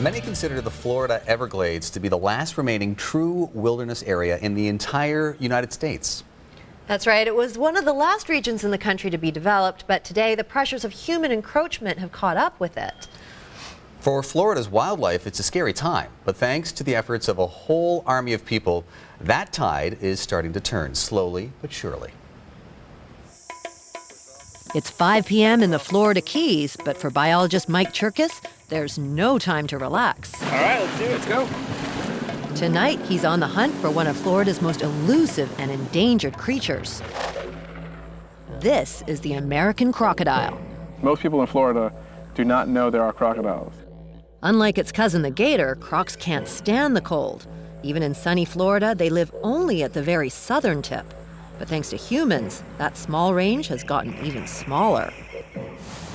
Many consider the Florida Everglades to be the last remaining true wilderness area in the entire United States. That's right. It was one of the last regions in the country to be developed, but today the pressures of human encroachment have caught up with it. For Florida's wildlife, it's a scary time, but thanks to the efforts of a whole army of people, that tide is starting to turn slowly but surely. It's 5 p.m. in the Florida Keys, but for biologist Mike Cherkis, there's no time to relax. All right, let's do it. Let's go. Tonight, he's on the hunt for one of Florida's most elusive and endangered creatures. This is the American crocodile. Most people in Florida do not know there are crocodiles. Unlike its cousin the gator, crocs can't stand the cold. Even in sunny Florida, they live only at the very southern tip. But thanks to humans, that small range has gotten even smaller.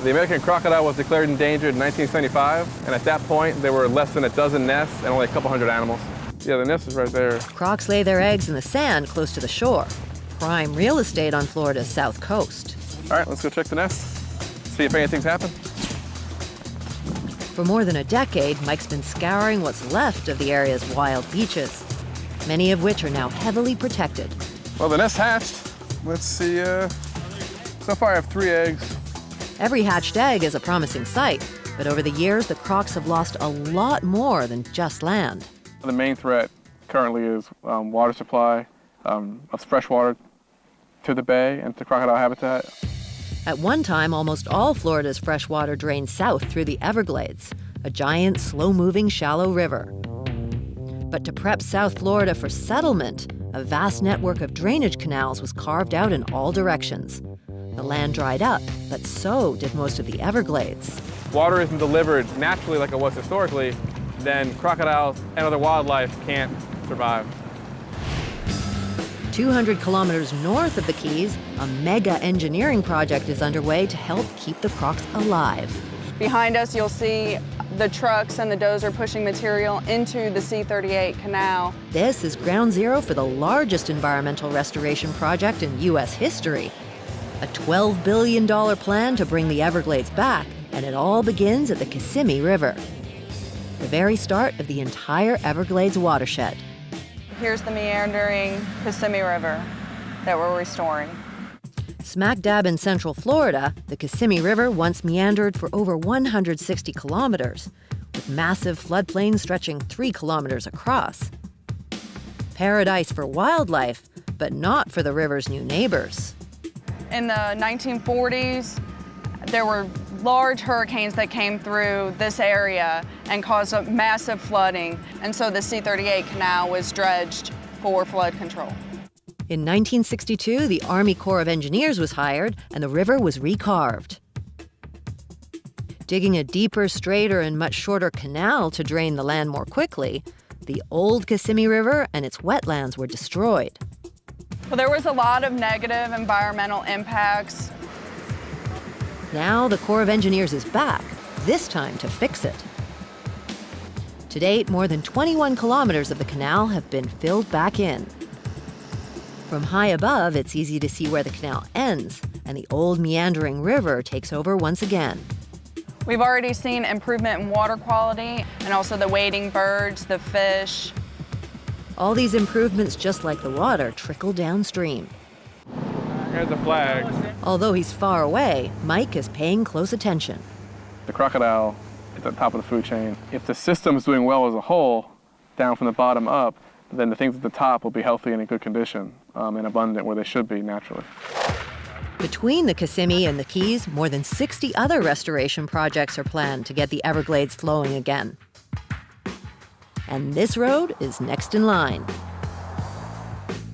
The American crocodile was declared endangered in 1975, and at that point, there were less than a dozen nests and only a couple hundred animals. Yeah, the nest is right there. Crocs lay their eggs in the sand close to the shore, prime real estate on Florida's south coast. All right, let's go check the nest, see if anything's happened. For more than a decade, Mike's been scouring what's left of the area's wild beaches, many of which are now heavily protected. Well, the nest hatched. Let's see, so far I have 3 eggs. Every hatched egg is a promising sight, but over the years, the crocs have lost a lot more than just land. The main threat currently is water supply of fresh water to the bay and to crocodile habitat. At one time, almost all Florida's fresh water drained south through the Everglades, a giant, slow-moving, shallow river. But to prep South Florida for settlement, a vast network of drainage canals was carved out in all directions. The land dried up, but so did most of the Everglades. Water isn't delivered naturally like it was historically, then crocodiles and other wildlife can't survive. 200 kilometers north of the Keys, a mega engineering project is underway to help keep the crocs alive. Behind us, you'll see the trucks and the dozer pushing material into the C-38 canal. This is ground zero for the largest environmental restoration project in U.S. history. A $12 billion plan to bring the Everglades back, and it all begins at the Kissimmee River, the very start of the entire Everglades watershed. Here's the meandering Kissimmee River that we're restoring. Smack dab in central Florida, the Kissimmee River once meandered for over 160 kilometers, with massive floodplains stretching 3 kilometers across. Paradise for wildlife, but not for the river's new neighbors. In the 1940s, there were large hurricanes that came through this area and caused a massive flooding, and so the C-38 canal was dredged for flood control. In 1962, the Army Corps of Engineers was hired, and the river was recarved. Digging a deeper, straighter, and much shorter canal to drain the land more quickly, the old Kissimmee River and its wetlands were destroyed. Well, there was a lot of negative environmental impacts. Now the Corps of Engineers is back, this time to fix it. To date, more than 21 kilometers of the canal have been filled back in. From high above, it's easy to see where the canal ends, and the old meandering river takes over once again. We've already seen improvement in water quality and also the wading birds, the fish. All these improvements, just like the water, trickle downstream. Here's the flag. Although he's far away, Mike is paying close attention. The crocodile at the top of the food chain. If the system is doing well as a whole, down from the bottom up, then the things at the top will be healthy and in good condition and abundant where they should be naturally. Between the Kissimmee and the Keys, more than 60 other restoration projects are planned to get the Everglades flowing again. And this road is next in line.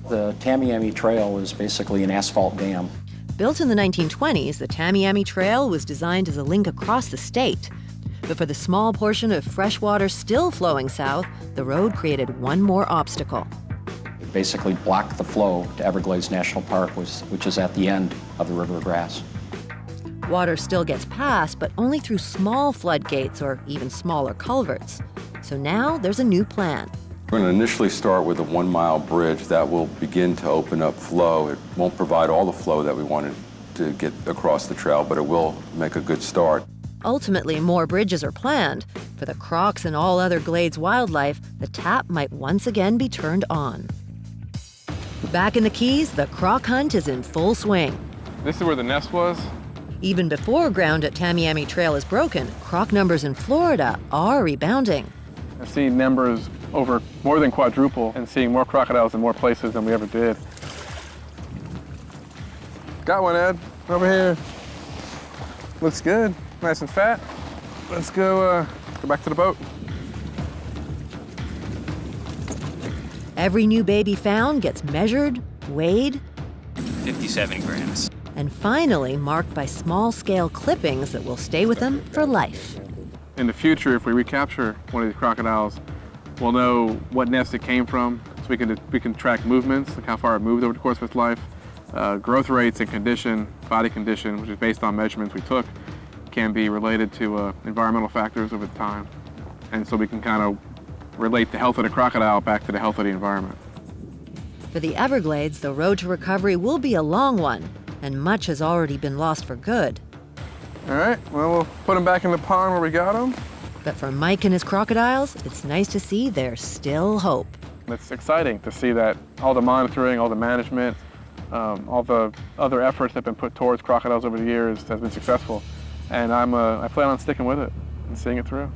The Tamiami Trail is basically an asphalt dam. Built in the 1920s, the Tamiami Trail was designed as a link across the state. But for the small portion of fresh water still flowing south, the road created one more obstacle. It basically blocked the flow to Everglades National Park, which is at the end of the River of Grass. Water still gets past, but only through small floodgates or even smaller culverts. So now there's a new plan. We're going to initially start with a 1-mile bridge that will begin to open up flow. It won't provide all the flow that we wanted to get across the trail, but it will make a good start. Ultimately, more bridges are planned. For the crocs and all other Glades wildlife, the tap might once again be turned on. Back in the Keys, the croc hunt is in full swing. This is where the nest was. Even before ground at Tamiami Trail is broken, croc numbers in Florida are rebounding. I've seen numbers over more than quadruple and seeing more crocodiles in more places than we ever did. Got one, Ed, over here. Looks good, nice and fat. Let's go back to the boat. Every new baby found gets measured, weighed, 57 grams. and finally marked by small-scale clippings that will stay with them for life. In the future, if we recapture one of these crocodiles, we'll know what nest it came from, so we can track movements, like how far it moved over the course of its life. Growth rates and condition, body condition, which is based on measurements we took, can be related to environmental factors over time. And so we can kind of relate the health of the crocodile back to the health of the environment. For the Everglades, the road to recovery will be a long one, and much has already been lost for good. All right, well, we'll put them back in the pond where we got them. But for Mike and his crocodiles, it's nice to see there's still hope. It's exciting to see that all the monitoring, all the management, all the other efforts that have been put towards crocodiles over the years has been successful. And I plan on sticking with it and seeing it through.